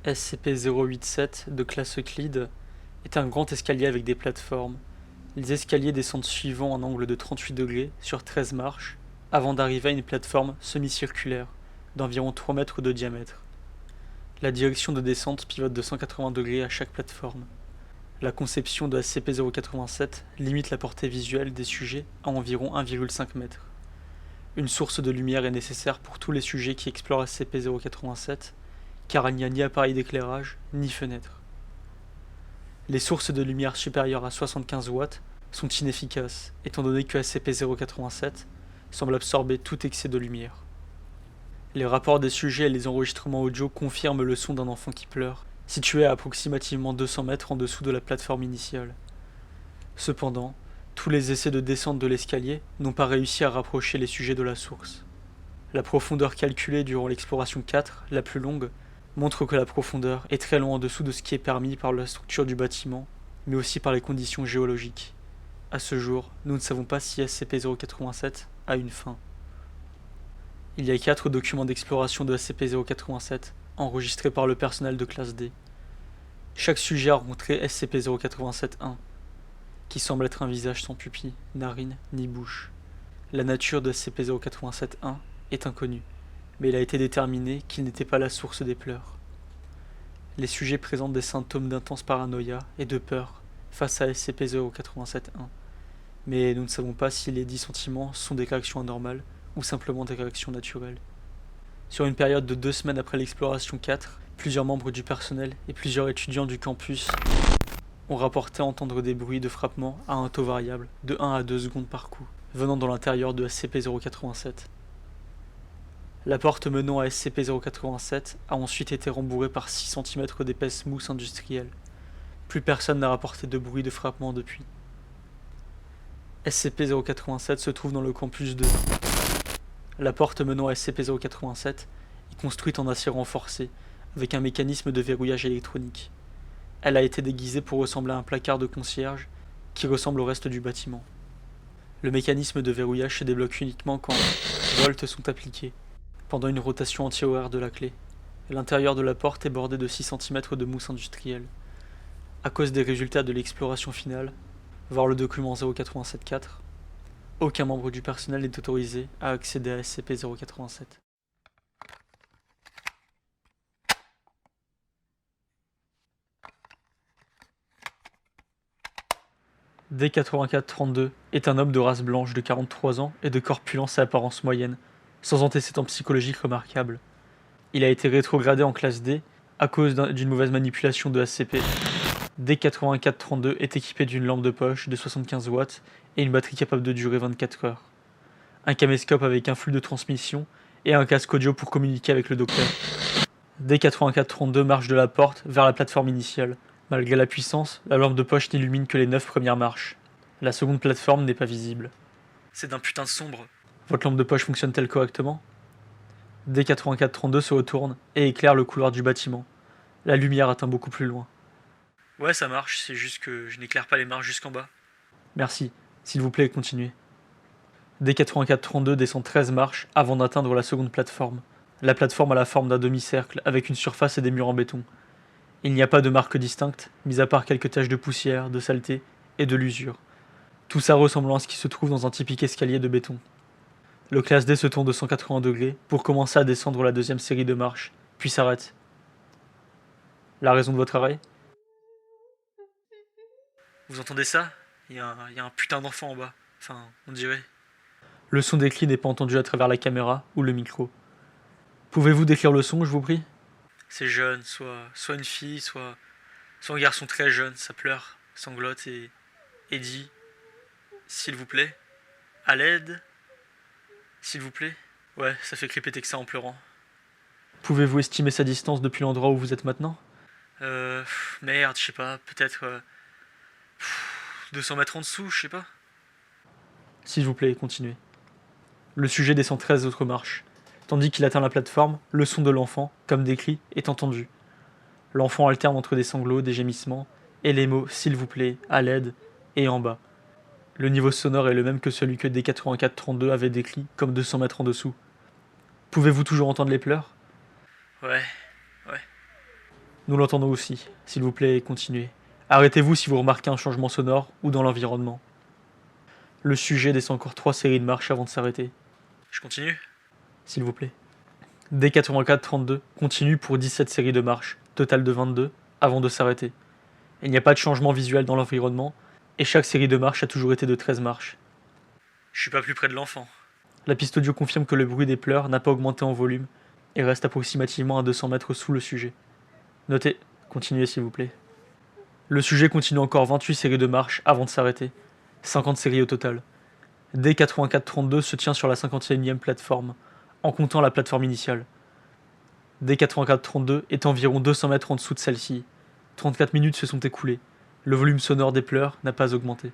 SCP-087 de classe Euclide est un grand escalier avec des plateformes. Les escaliers descendent suivant un angle de 38 degrés sur 13 marches avant d'arriver à une plateforme semi-circulaire d'environ 3 mètres de diamètre. La direction de descente pivote de 180 degrés à chaque plateforme. La conception de SCP-087 limite la portée visuelle des sujets à environ 1,5 m. Une source de lumière est nécessaire pour tous les sujets qui explorent SCP-087, car il n'y a ni appareil d'éclairage, ni fenêtre. Les sources de lumière supérieures à 75 watts sont inefficaces, étant donné que SCP-087 semble absorber tout excès de lumière. Les rapports des sujets et les enregistrements audio confirment le son d'un enfant qui pleure, situé à approximativement 200 mètres en dessous de la plateforme initiale. Cependant, tous les essais de descente de l'escalier n'ont pas réussi à rapprocher les sujets de la source. La profondeur calculée durant l'exploration 4, la plus longue, montre que la profondeur est très loin en dessous de ce qui est permis par la structure du bâtiment, mais aussi par les conditions géologiques. À ce jour, nous ne savons pas si SCP-087 a une fin. Il y a 4 documents d'exploration de SCP-087 enregistrés par le personnel de classe D. Chaque sujet a rencontré SCP-087-1, qui semble être un visage sans pupille, narine ni bouche. La nature de SCP-087-1 est inconnue, mais il a été déterminé qu'il n'était pas la source des pleurs. Les sujets présentent des symptômes d'intense paranoïa et de peur face à SCP-087-1, mais nous ne savons pas si les dits sentiments sont des réactions anormales ou simplement des réactions naturelles. Sur une période de 2 semaines après l'exploration 4, plusieurs membres du personnel et plusieurs étudiants du campus ont rapporté entendre des bruits de frappement à un taux variable de 1 à 2 secondes par coup, venant dans l'intérieur de SCP-087. La porte menant à SCP-087 a ensuite été rembourrée par 6 cm d'épaisse mousse industrielle. Plus personne n'a rapporté de bruit de frappement depuis. SCP-087 se trouve dans le campus 2. La porte menant à SCP-087 est construite en acier renforcé, avec un mécanisme de verrouillage électronique. Elle a été déguisée pour ressembler à un placard de concierge qui ressemble au reste du bâtiment. Le mécanisme de verrouillage se débloque uniquement quand volts sont appliqués, pendant une rotation anti-horaire de la clé. L'intérieur de la porte est bordé de 6 cm de mousse industrielle. À cause des résultats de l'exploration finale, voir le document 087-4, aucun membre du personnel n'est autorisé à accéder à SCP-087. D8432 est un homme de race blanche de 43 ans et de corpulence à apparence moyenne, sans antécédents psychologiques remarquables. Il a été rétrogradé en classe D à cause d'une mauvaise manipulation de SCP. D8432 est équipé d'une lampe de poche de 75 watts et une batterie capable de durer 24 heures. Un caméscope avec un flux de transmission et un casque audio pour communiquer avec le docteur. D8432 marche de la porte vers la plateforme initiale. Malgré la puissance, la lampe de poche n'illumine que les 9 premières marches. La seconde plateforme n'est pas visible. C'est d'un putain de sombre. Votre lampe de poche fonctionne-t-elle correctement? D8432 se retourne et éclaire le couloir du bâtiment. La lumière atteint beaucoup plus loin. Ouais, ça marche, c'est juste que je n'éclaire pas les marches jusqu'en bas. Merci, s'il vous plaît, continuez. D8432 descend 13 marches avant d'atteindre la seconde plateforme. La plateforme a la forme d'un demi-cercle avec une surface et des murs en béton. Il n'y a pas de marque distincte, mis à part quelques taches de poussière, de saleté et de l'usure. Tout ça ressemblant à ce qui se trouve dans un typique escalier de béton. Le classe D se tourne de 180 degrés pour commencer à descendre la deuxième série de marches, puis s'arrête. La raison de votre arrêt? Vous entendez ça? Il y a un putain d'enfant en bas. Enfin, on dirait. Le son des cris n'est pas entendu à travers la caméra ou le micro. Pouvez-vous décrire le son, je vous prie? C'est jeune, soit une fille, soit un garçon très jeune, ça pleure, sanglote et dit « S'il vous plaît, à l'aide, s'il vous plaît ». Ouais, ça fait répéter que ça en pleurant. Pouvez-vous estimer sa distance depuis l'endroit où vous êtes maintenant? Merde, je sais pas, peut-être 200 mètres en dessous, je sais pas. S'il vous plaît, continuez. Le sujet descend 13 autres marches. Tandis qu'il atteint la plateforme, le son de l'enfant, comme des cris, est entendu. L'enfant alterne entre des sanglots, des gémissements, et les mots « s'il vous plaît »,« à l'aide » et « en bas ». Le niveau sonore est le même que celui que D8432 avait décrit, comme 200 mètres en dessous. Pouvez-vous toujours entendre les pleurs? Ouais. Nous l'entendons aussi. S'il vous plaît, continuez. Arrêtez-vous si vous remarquez un changement sonore ou dans l'environnement. Le sujet descend encore 3 séries de marches avant de s'arrêter. Je continue? S'il vous plaît. D84-32 continue pour 17 séries de marches, total de 22, avant de s'arrêter. Il n'y a pas de changement visuel dans l'environnement, et chaque série de marches a toujours été de 13 marches. Je suis pas plus près de l'enfant. La piste audio confirme que le bruit des pleurs n'a pas augmenté en volume, et reste approximativement à 200 mètres sous le sujet. Notez, continuez s'il vous plaît. Le sujet continue encore 28 séries de marches avant de s'arrêter. 50 séries au total. D84-32 se tient sur la 51e plateforme, en comptant la plateforme initiale. D84-32 est environ 200 mètres en dessous de celle-ci. 34 minutes se sont écoulées. Le volume sonore des pleurs n'a pas augmenté.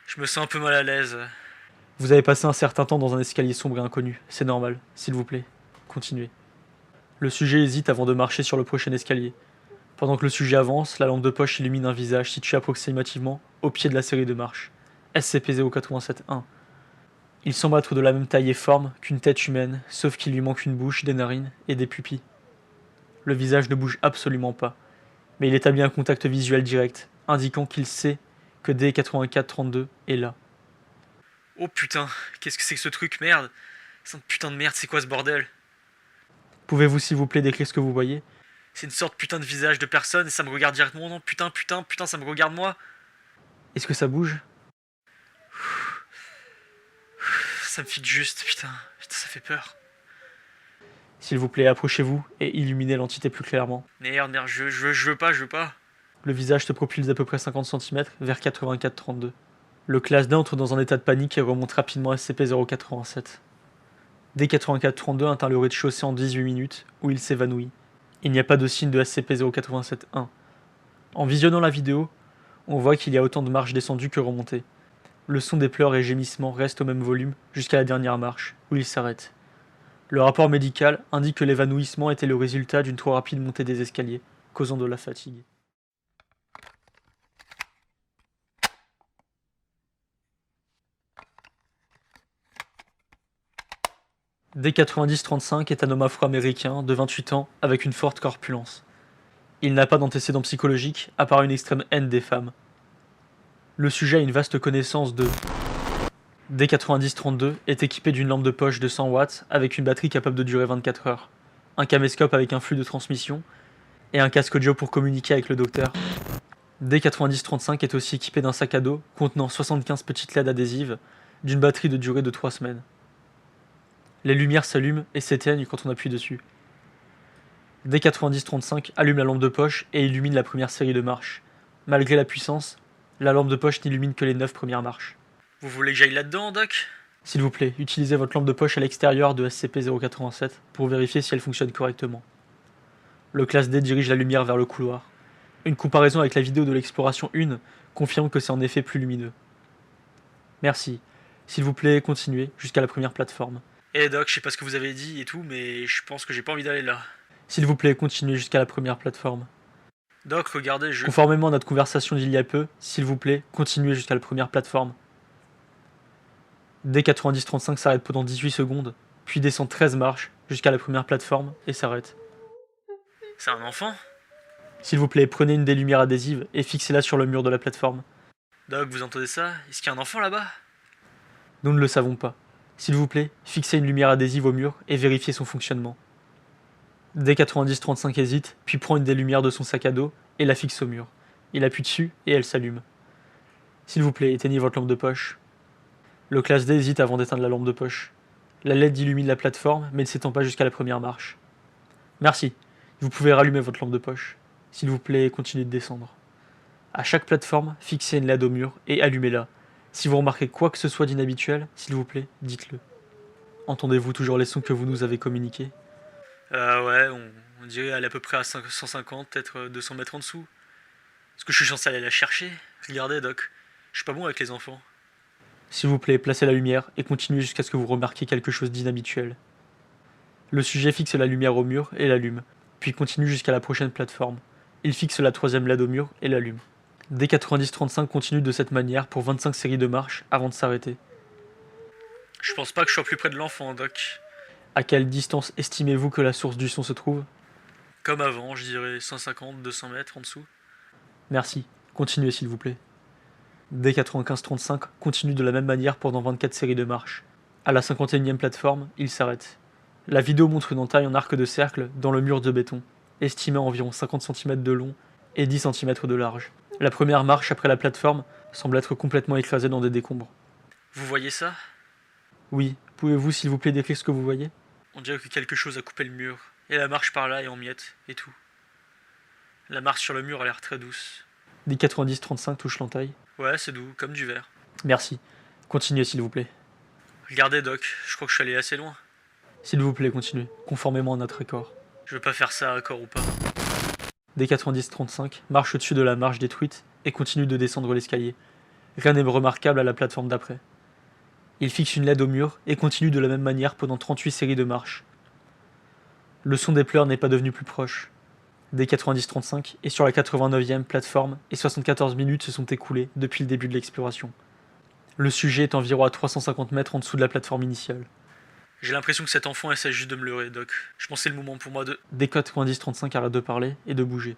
Je me sens un peu mal à l'aise. Vous avez passé un certain temps dans un escalier sombre et inconnu. C'est normal. S'il vous plaît, continuez. Le sujet hésite avant de marcher sur le prochain escalier. Pendant que le sujet avance, la lampe de poche illumine un visage situé approximativement au pied de la série de marches. SCP-087-1. Il semble être de la même taille et forme qu'une tête humaine, sauf qu'il lui manque une bouche, des narines et des pupilles. Le visage ne bouge absolument pas, mais il établit un contact visuel direct, indiquant qu'il sait que D84-32 est là. Oh putain, qu'est-ce que c'est que ce truc, merde? C'est une putain de merde, c'est quoi ce bordel? Pouvez-vous s'il vous plaît décrire ce que vous voyez? C'est une sorte putain de visage de personne et ça me regarde directement, non? Putain, ça me regarde moi. Est-ce que ça bouge? Ça me fixe juste, putain, ça fait peur. S'il vous plaît, approchez-vous et illuminez l'entité plus clairement. Merde, je veux pas. Le visage se propulse d'à peu près 50 cm vers 84-32. Le classe D entre dans un état de panique et remonte rapidement à SCP-087. D84-32 atteint le rez-de-chaussée en 18 minutes, où il s'évanouit. Il n'y a pas de signe de SCP-087-1. En visionnant la vidéo, on voit qu'il y a autant de marches descendues que remontées. Le son des pleurs et gémissements reste au même volume jusqu'à la dernière marche, où il s'arrête. Le rapport médical indique que l'évanouissement était le résultat d'une trop rapide montée des escaliers, causant de la fatigue. D90-35 est un homme afro-américain de 28 ans avec une forte corpulence. Il n'a pas d'antécédents psychologiques à part une extrême haine des femmes. Le sujet a une vaste connaissance de D90-32 est équipé d'une lampe de poche de 100 watts avec une batterie capable de durer 24 heures, un caméscope avec un flux de transmission et un casque audio pour communiquer avec le docteur. D90-35 est aussi équipé d'un sac à dos contenant 75 petites LED adhésives d'une batterie de durée de 3 semaines. Les lumières s'allument et s'éteignent quand on appuie dessus. D90-35 allume la lampe de poche et illumine la première série de marches. Malgré la puissance, la lampe de poche n'illumine que les 9 premières marches. Vous voulez que j'aille là-dedans, Doc? S'il vous plaît, utilisez votre lampe de poche à l'extérieur de SCP-087 pour vérifier si elle fonctionne correctement. Le classe D dirige la lumière vers le couloir. Une comparaison avec la vidéo de l'exploration 1 confirme que c'est en effet plus lumineux. Merci. S'il vous plaît, continuez jusqu'à la première plateforme. Doc, je sais pas ce que vous avez dit et tout, mais je pense que j'ai pas envie d'aller là. S'il vous plaît, continuez jusqu'à la première plateforme. Doc, regardez, Conformément à notre conversation d'il y a peu, s'il vous plaît, continuez jusqu'à la première plateforme. D90-35 s'arrête pendant 18 secondes, puis descend 13 marches jusqu'à la première plateforme et s'arrête. C'est un enfant? S'il vous plaît, prenez une des lumières adhésives et fixez-la sur le mur de la plateforme. Doc, vous entendez ça? Est-ce qu'il y a un enfant là-bas? Nous ne le savons pas. S'il vous plaît, fixez une lumière adhésive au mur et vérifiez son fonctionnement. D90-35 hésite, puis prend une des lumières de son sac à dos et la fixe au mur. Il appuie dessus et elle s'allume. S'il vous plaît, éteignez votre lampe de poche. Le classe D hésite avant d'éteindre la lampe de poche. La LED illumine la plateforme, mais ne s'étend pas jusqu'à la première marche. Merci. Vous pouvez rallumer votre lampe de poche. S'il vous plaît, continuez de descendre. À chaque plateforme, fixez une LED au mur et allumez-la. Si vous remarquez quoi que ce soit d'inhabituel, s'il vous plaît, dites-le. Entendez-vous toujours les sons que vous nous avez communiqués? Ouais, on dirait aller à peu près à 150, peut-être 200 mètres en dessous. Est-ce que je suis censé aller la chercher? Regardez, Doc, je suis pas bon avec les enfants. S'il vous plaît, placez la lumière et continuez jusqu'à ce que vous remarquiez quelque chose d'inhabituel. Le sujet fixe la lumière au mur et l'allume, puis continue jusqu'à la prochaine plateforme. Il fixe la troisième LED au mur et l'allume. D90-35 continue de cette manière pour 25 séries de marches avant de s'arrêter. Je pense pas que je sois plus près de l'enfant, Doc. À quelle distance estimez-vous que la source du son se trouve? Comme avant, je dirais 150-200 mètres en dessous. Merci. Continuez s'il vous plaît. D95-35 continue de la même manière pendant 24 séries de marches. À la 51e plateforme, il s'arrête. La vidéo montre une entaille en arc de cercle dans le mur de béton, estimée à environ 50 cm de long et 10 cm de large. La première marche après la plateforme semble être complètement écrasée dans des décombres. Vous voyez ça? Oui. Pouvez-vous s'il vous plaît décrire ce que vous voyez? On dirait que quelque chose a coupé le mur, et la marche par là est en miettes, et tout. La marche sur le mur a l'air très douce. D90-35 touche l'entaille. Ouais, c'est doux, comme du verre. Merci. Continuez s'il vous plaît. Regardez Doc, je crois que je suis allé assez loin. S'il vous plaît, continuez, conformément à notre accord. Je veux pas faire ça, accord ou pas. D90-35 marche au-dessus de la marche détruite et continue de descendre l'escalier. Rien n'est remarquable à la plateforme d'après. Il fixe une LED au mur et continue de la même manière pendant 38 séries de marches. Le son des pleurs n'est pas devenu plus proche. D90-35 est sur la 89e plateforme et 74 minutes se sont écoulées depuis le début de l'exploration. Le sujet est environ à 350 mètres en dessous de la plateforme initiale. J'ai l'impression que cet enfant essaie juste de me leurrer, Doc. Je pensais le moment pour moi de... D90-35 arrête de parler et de bouger.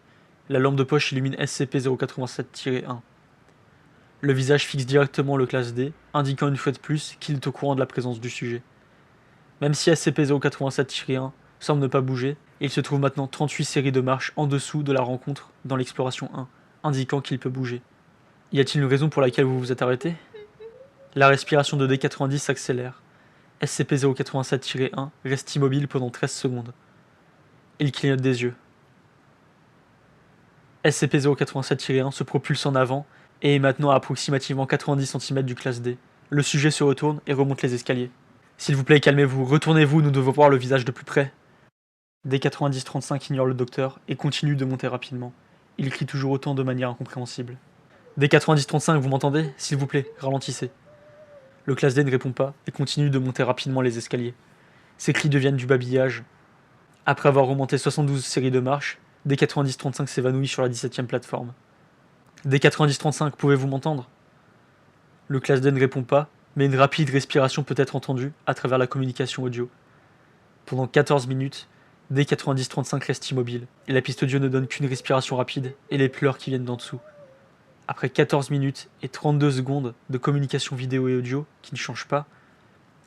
La lampe de poche illumine SCP-087-1. Le visage fixe directement le classe D, indiquant une fois de plus qu'il est au courant de la présence du sujet. Même si SCP-087-1 semble ne pas bouger, il se trouve maintenant 38 séries de marches en dessous de la rencontre dans l'exploration 1, indiquant qu'il peut bouger. Y a-t-il une raison pour laquelle vous vous êtes arrêté? La respiration de D90 s'accélère. SCP-087-1 reste immobile pendant 13 secondes. Il clignote des yeux. SCP-087-1 se propulse en avant et est maintenant à approximativement 90 cm du classe D. Le sujet se retourne et remonte les escaliers. S'il vous plaît, calmez-vous, retournez-vous, nous devons voir le visage de plus près. D90-35 ignore le docteur et continue de monter rapidement. Il crie toujours autant de manière incompréhensible. D90-35, vous m'entendez? S'il vous plaît, ralentissez. Le classe D ne répond pas et continue de monter rapidement les escaliers. Ses cris deviennent du babillage. Après avoir remonté 72 séries de marches, D90-35 s'évanouit sur la 17e plateforme. D90-35, pouvez-vous m'entendre? Le classe D ne répond pas, mais une rapide respiration peut être entendue à travers la communication audio. Pendant 14 minutes, D90-35 reste immobile, et la piste audio ne donne qu'une respiration rapide et les pleurs qui viennent d'en dessous. Après 14 minutes et 32 secondes de communication vidéo et audio qui ne changent pas,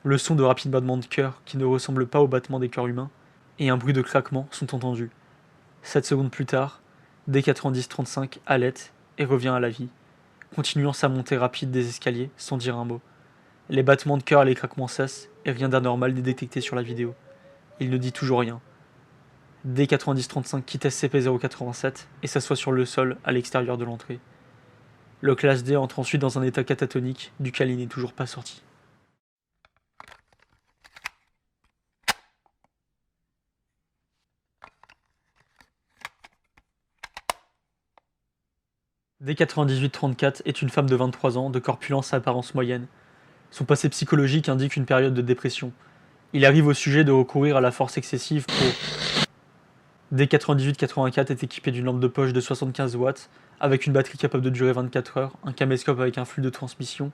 le son de rapides battements de cœur qui ne ressemblent pas aux battements des cœurs humains et un bruit de craquement sont entendus. 7 secondes plus tard, D90-35 halète et revient à la vie, continuant sa montée rapide des escaliers sans dire un mot. Les battements de cœur et les craquements cessent et rien d'anormal n'est détecté sur la vidéo. Il ne dit toujours rien. D90-35 quitte SCP-087 et s'assoit sur le sol à l'extérieur de l'entrée. Le classe D entre ensuite dans un état catatonique duquel il n'est toujours pas sorti. D98-34 est une femme de 23 ans, de corpulence à apparence moyenne. Son passé psychologique indique une période de dépression. Il arrive au sujet de recourir à la force excessive pour... D98-84 est équipé d'une lampe de poche de 75 watts, avec une batterie capable de durer 24 heures, un caméscope avec un flux de transmission,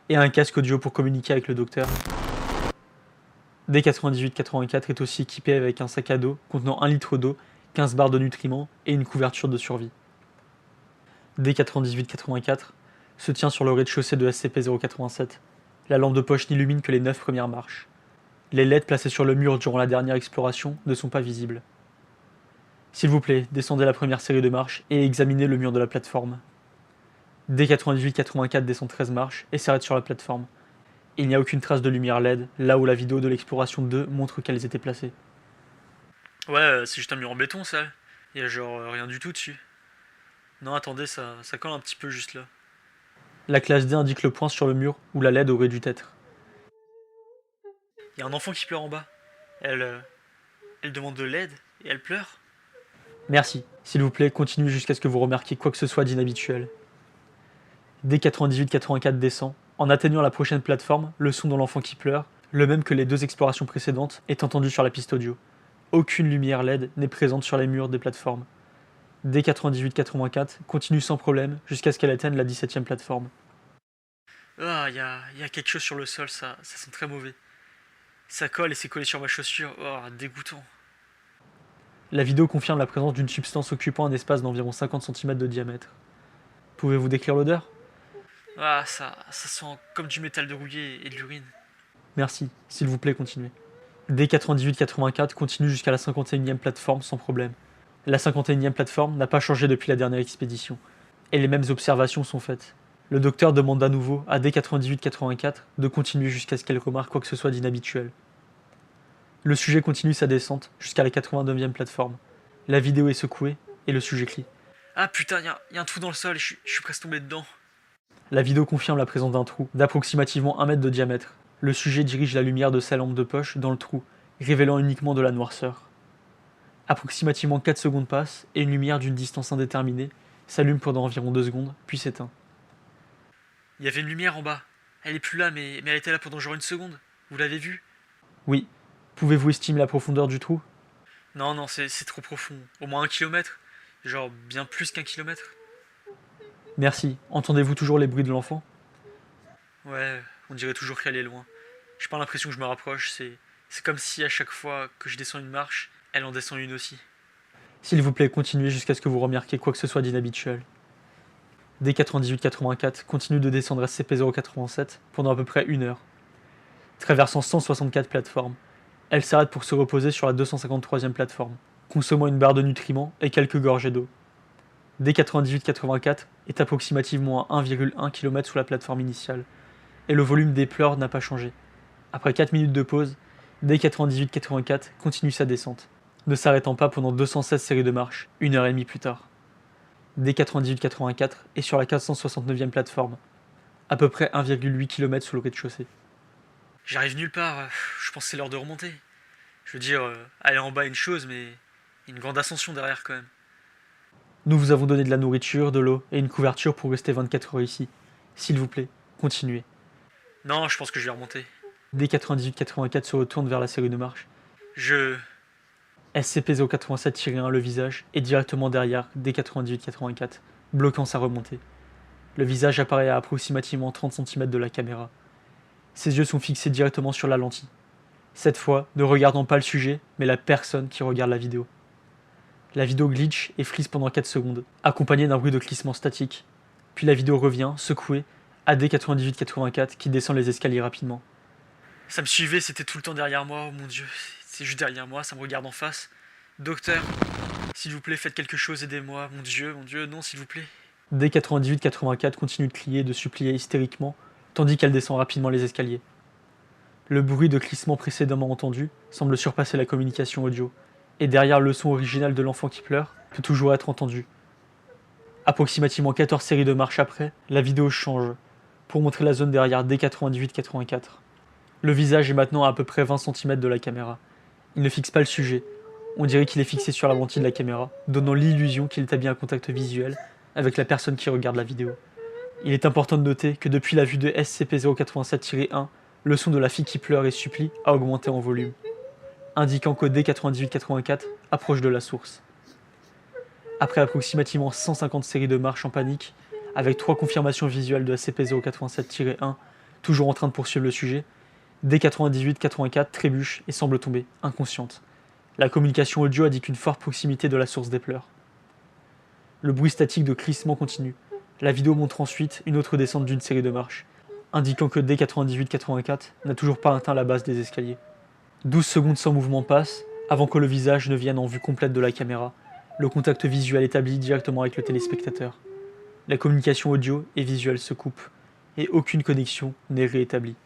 et un casque audio pour communiquer avec le docteur. D98-84 est aussi équipé avec un sac à dos contenant 1 litre d'eau, 15 barres de nutriments et une couverture de survie. D98-84 se tient sur le rez-de-chaussée de SCP-087. La lampe de poche n'illumine que les 9 premières marches. Les LED placées sur le mur durant la dernière exploration ne sont pas visibles. S'il vous plaît, descendez la première série de marches et examinez le mur de la plateforme. D98-84 descend 13 marches et s'arrête sur la plateforme. Il n'y a aucune trace de lumière LED, là où la vidéo de l'exploration 2 montre qu'elles étaient placées. Ouais, c'est juste un mur en béton, ça. Il y a genre rien du tout dessus. Non, attendez, ça colle un petit peu juste là. La classe D indique le point sur le mur où la LED aurait dû être. Il y a un enfant qui pleure en bas. Elle demande de l'aide et elle pleure. Merci. S'il vous plaît, continuez jusqu'à ce que vous remarquiez quoi que ce soit d'inhabituel. D98-84 descend. En atteignant la prochaine plateforme, le son de l'enfant qui pleure, le même que les 2 explorations précédentes, est entendu sur la piste audio. Aucune lumière LED n'est présente sur les murs des plateformes. D98-84 continue sans problème jusqu'à ce qu'elle atteigne la 17e plateforme. Ah, y a quelque chose sur le sol, ça sent très mauvais. Ça colle et c'est collé sur ma chaussure. Oh, dégoûtant. La vidéo confirme la présence d'une substance occupant un espace d'environ 50 cm de diamètre. Pouvez-vous décrire l'odeur? Ah, ça sent comme du métal de rouillé et de l'urine. Merci, s'il vous plaît, continuez. D9884 continue jusqu'à la 51e plateforme sans problème. La 51e plateforme n'a pas changé depuis la dernière expédition, et les mêmes observations sont faites. Le docteur demande à nouveau à D9884 de continuer jusqu'à ce qu'elle remarque quoi que ce soit d'inhabituel. Le sujet continue sa descente jusqu'à la 89e plateforme. La vidéo est secouée et le sujet crie. Ah putain, y a un trou dans le sol et je suis presque tombé dedans. La vidéo confirme la présence d'un trou d'approximativement 1 mètre de diamètre. Le sujet dirige la lumière de sa lampe de poche dans le trou, révélant uniquement de la noirceur. Approximativement 4 secondes passent et une lumière d'une distance indéterminée s'allume pendant environ 2 secondes, puis s'éteint. Il y avait une lumière en bas. Elle est plus là, mais elle était là pendant genre une seconde. Vous l'avez vue? Oui. Pouvez-vous estimer la profondeur du trou? Non, c'est trop profond. Au moins 1 kilomètre. Genre bien plus qu'1 kilomètre. Merci. Entendez-vous toujours les bruits de l'enfant? Ouais, on dirait toujours qu'elle est loin. J'ai pas l'impression que je me rapproche. C'est comme si à chaque fois que je descends une marche, elle en descend une aussi. S'il vous plaît, continuez jusqu'à ce que vous remarquiez quoi que ce soit d'inhabituel. D9884 continue de descendre SCP-087 pendant à peu près 1 heure, traversant 164 plateformes. Elle s'arrête pour se reposer sur la 253e plateforme, consommant une barre de nutriments et quelques gorgées d'eau. D9884 est approximativement à 1,1 km sous la plateforme initiale, et le volume des pleurs n'a pas changé. Après 4 minutes de pause, D9884 continue sa descente, ne s'arrêtant pas pendant 216 séries de marches, 1 heure et demie plus tard. D9884 est sur la 469e plateforme, à peu près 1,8 km sous le rez-de-chaussée. J'arrive nulle part. Je pense que c'est l'heure de remonter. Je veux dire, aller en bas est une chose, mais une grande ascension derrière quand même. Nous vous avons donné de la nourriture, de l'eau et une couverture pour rester 24 heures ici. S'il vous plaît, continuez. Non, je pense que je vais remonter. D9884 se retourne vers la série de marches. Je... SCP-087-1, le visage, est directement derrière D9884, bloquant sa remontée. Le visage apparaît à approximativement 30 cm de la caméra. Ses yeux sont fixés directement sur la lentille. Cette fois, ne regardant pas le sujet, mais la personne qui regarde la vidéo. La vidéo glitch et frise pendant 4 secondes, accompagnée d'un bruit de glissement statique. Puis la vidéo revient, secouée, à D9884 qui descend les escaliers rapidement. Ça me suivait, c'était tout le temps derrière moi, oh mon dieu. C'est juste derrière moi, ça me regarde en face. Docteur, s'il vous plaît, faites quelque chose, aidez-moi. Mon dieu, non, s'il vous plaît. D9884 continue de crier et de supplier hystériquement, tandis qu'elle descend rapidement les escaliers. Le bruit de glissement précédemment entendu semble surpasser la communication audio, et derrière le son original de l'enfant qui pleure peut toujours être entendu. Approximativement 14 séries de marches après, la vidéo change, pour montrer la zone derrière D9884. Le visage est maintenant à peu près 20 cm de la caméra. Il ne fixe pas le sujet. On dirait qu'il est fixé sur la lentille de la caméra, donnant l'illusion qu'il établit un contact visuel avec la personne qui regarde la vidéo. Il est important de noter que depuis la vue de SCP-087-1, le son de la fille qui pleure et supplie a augmenté en volume, indiquant que D9884 approche de la source. Après approximativement 150 séries de marches en panique, avec 3 confirmations visuelles de SCP-087-1, toujours en train de poursuivre le sujet, D9884 trébuche et semble tomber, inconsciente. La communication audio indique une forte proximité de la source des pleurs. Le bruit statique de crissement continue. La vidéo montre ensuite une autre descente d'une série de marches, indiquant que D9884 n'a toujours pas atteint la base des escaliers. 12 secondes sans mouvement passent, avant que le visage ne vienne en vue complète de la caméra, le contact visuel établi directement avec le téléspectateur. La communication audio et visuelle se coupe, et aucune connexion n'est réétablie.